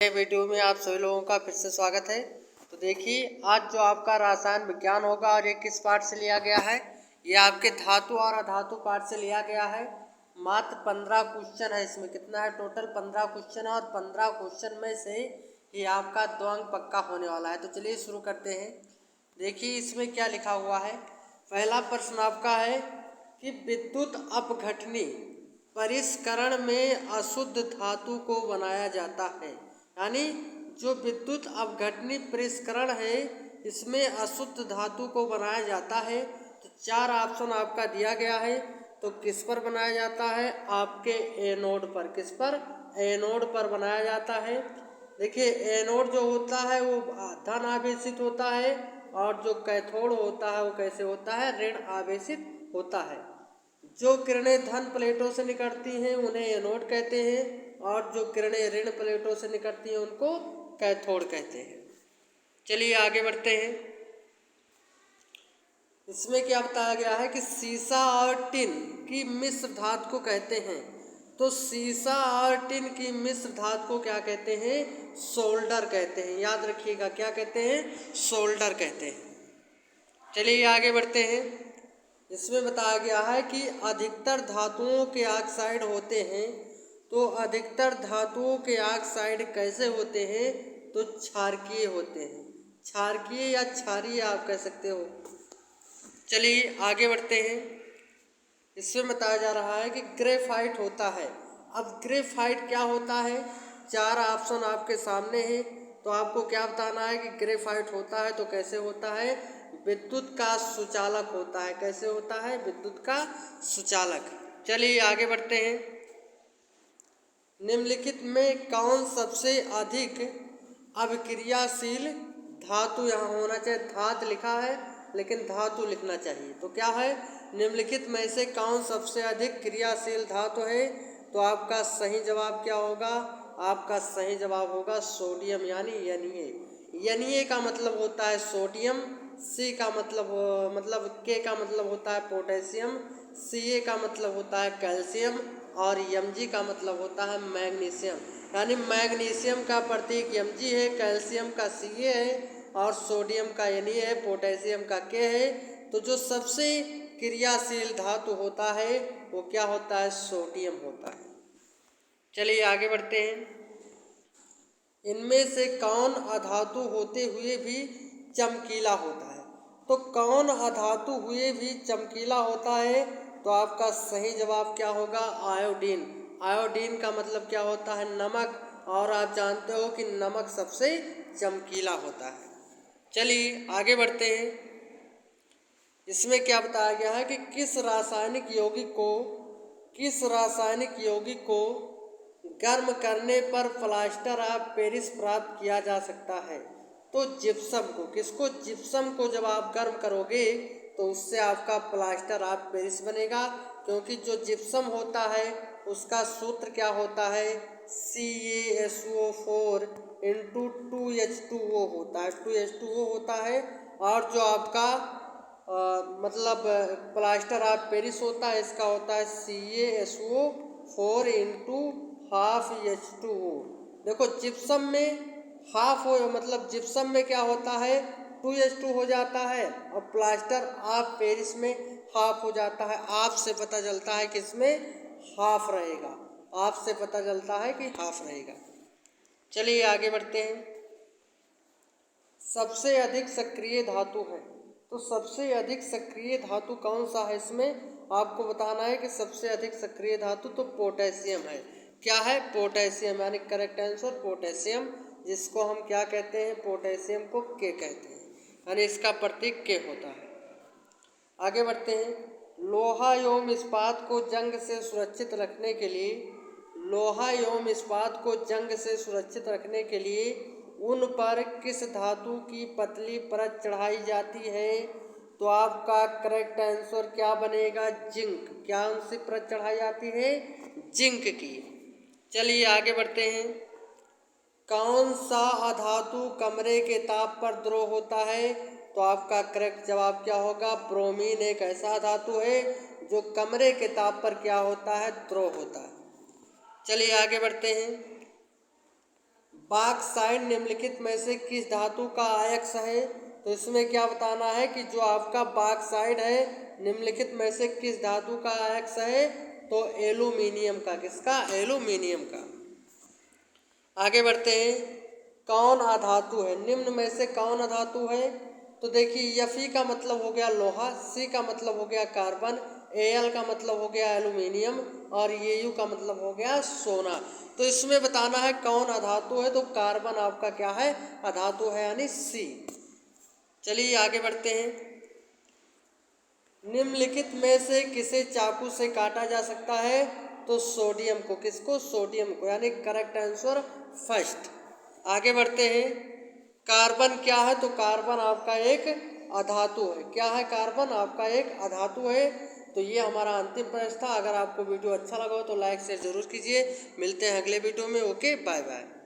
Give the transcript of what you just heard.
Video में आप सभी लोगों का फिर से स्वागत है। तो देखिए, आज जो आपका रसायन विज्ञान होगा और ये किस पार्ट से लिया गया है, ये आपके धातु और अधातु पार्ट से लिया गया है। मात्र 15 क्वेश्चन है। इसमें कितना है? टोटल 15 क्वेश्चन है और 15 क्वेश्चन में से ये आपका 2 अंक पक्का होने वाला है। तो चलिए शुरू करते हैं। देखिए इसमें क्या लिखा हुआ है। पहला प्रश्न आपका है कि विद्युत अपघटनी परिष्करण में अशुद्ध धातु को बनाया जाता है। यानी जो विद्युत अपघटनी परिष्करण है, इसमें अशुद्ध धातु को बनाया जाता है। तो 4 ऑप्शन आपका दिया गया है। तो किस पर बनाया जाता है? आपके एनोड पर। किस पर? एनोड पर बनाया जाता है। देखिए एनोड जो होता है वो धन आवेशित होता है और जो कैथोड होता है वो कैसे होता है? ऋण आवेशित होता है। जो किरणें धन प्लेटों से निकलती हैं उन्हें एनोड कहते हैं और जो किरणें ऋण प्लेटों से निकलती हैं उनको कैथोड कहते हैं। चलिए आगे बढ़ते हैं। इसमें क्या बताया गया है कि सीसा और टिन की मिश्र धातु को कहते हैं। तो सीसा और टिन की मिश्र धातु को क्या कहते हैं? सोल्डर कहते हैं। याद रखिएगा, क्या कहते हैं? सोल्डर कहते हैं। चलिए आगे बढ़ते हैं। इसमें बताया गया है कि अधिकतर धातुओं के ऑक्साइड होते हैं। तो अधिकतर धातुओं के ऑक्साइड कैसे होते हैं? तो क्षारकीय होते हैं। क्षारकीय या क्षारीय आप कह सकते हो। चलिए आगे बढ़ते हैं। इसमें बताया जा रहा है कि ग्रेफाइट होता है। अब ग्रेफाइट क्या होता है? 4 ऑप्शन आपके सामने हैं। तो आपको क्या बताना है कि ग्रेफाइट होता है तो कैसे होता है? विद्युत का सुचालक होता है। कैसे होता है? विद्युत का सुचालक। चलिए आगे बढ़ते हैं। निम्नलिखित में कौन सबसे अधिक अभिक्रियाशील धातु? यहाँ होना चाहिए धात लिखा है लेकिन धातु लिखना चाहिए। तो क्या है? निम्नलिखित में से कौन सबसे अधिक क्रियाशील धातु है? तो आपका सही जवाब क्या होगा? आपका सही जवाब होगा सोडियम यानी Na का मतलब होता है सोडियम, सी का मतलब के का मतलब होता है पोटेशियम, Ca का मतलब होता है कैल्शियम और Mg का मतलब होता है मैग्नीशियम। यानी मैग्नीशियम का प्रतीक Mg है, कैल्शियम का Ca है और सोडियम का Na है, पोटेशियम का K है। तो जो सबसे क्रियाशील धातु होता है वो क्या होता है? सोडियम होता है। चलिए आगे बढ़ते हैं। इनमें से कौन अधातु होते हुए भी चमकीला होता है? तो कौन अधातु हुए भी चमकीला होता है? तो आपका सही जवाब क्या होगा? आयोडीन। आयोडीन का मतलब क्या होता है? नमक। और आप जानते हो कि नमक सबसे चमकीला होता है। चलिए आगे बढ़ते हैं। इसमें क्या बताया गया है कि किस रासायनिक यौगिक को गर्म करने पर प्लास्टर ऑफ पेरिस प्राप्त किया जा सकता है? तो जिप्सम को। किसको? जिप्सम को जब आप गर्म करोगे तो उससे आपका प्लास्टर ऑफ पेरिस बनेगा। क्योंकि जो जिप्सम होता है उसका सूत्र क्या होता है? CaSO4 इंटू 2H2O होता है। 2H2O होता है। और जो आपका मतलब प्लास्टर ऑफ पेरिस होता है इसका होता है CaSO4 इंटू हाफ H2O। देखो जिप्सम में हाफ हो मतलब जिप्सम में क्या होता है? 2H2 हो जाता है और प्लास्टर ऑफ पेरिस में हाफ हो जाता है। आप से पता चलता है कि इसमें हाफ रहेगा। आप से पता चलता है कि हाफ रहेगा। चलिए आगे बढ़ते हैं। सबसे अधिक सक्रिय धातु है। तो सबसे अधिक सक्रिय धातु कौन सा है? इसमें आपको बताना है कि सबसे अधिक सक्रिय धातु तो पोटेशियम है। क्या है? पोटेशियम। यानी करेक्ट आंसर पोटेशियम, जिसको हम क्या कहते हैं? पोटेशियम को के कहते हैं। यानी इसका प्रतीक के होता है। आगे बढ़ते हैं। लोहा एवं इस्पात को जंग से सुरक्षित रखने के लिए उन पर किस धातु की पतली परत चढ़ाई जाती है? तो आपका करेक्ट आंसर क्या बनेगा? जिंक। क्या उनसे परत चढ़ाई जाती है? जिंक की। चलिए आगे बढ़ते हैं। कौन सा अधातु कमरे के ताप पर द्रव होता है? तो आपका करेक्ट जवाब क्या होगा? ब्रोमीन एक ऐसा धातु है जो कमरे के ताप पर क्या होता है? द्रव होता है। चलिए आगे बढ़ते हैं। बॉक्साइट निम्नलिखित में से किस धातु का अयस्क है? तो इसमें क्या बताना है कि जो आपका बॉक्साइट है निम्नलिखित में से किस धातु का अयस्क है? तो एल्यूमिनियम का। किसका? एल्यूमिनियम का। आगे बढ़ते हैं। कौन अधातु है? निम्न में से कौन अधातु है? तो देखिए Fe का मतलब हो गया लोहा, C का मतलब हो गया कार्बन, Al का मतलब हो गया एल्यूमिनियम और Au का मतलब हो गया सोना। तो इसमें बताना है कौन अधातु है, तो कार्बन आपका क्या है? अधातु है, यानी C। चलिए आगे बढ़ते हैं। निम्नलिखित में से किसे चाकू से काटा जा सकता है? तो सोडियम को। किसको? सोडियम को, यानी करेक्ट आंसर फर्स्ट। आगे बढ़ते हैं। कार्बन क्या है? तो कार्बन आपका एक अधातु है। क्या है? कार्बन आपका एक अधातु है। तो ये हमारा अंतिम प्रश्न था। अगर आपको वीडियो अच्छा लगा हो तो लाइक शेयर जरूर कीजिए। मिलते हैं अगले वीडियो में। Okay, bye bye.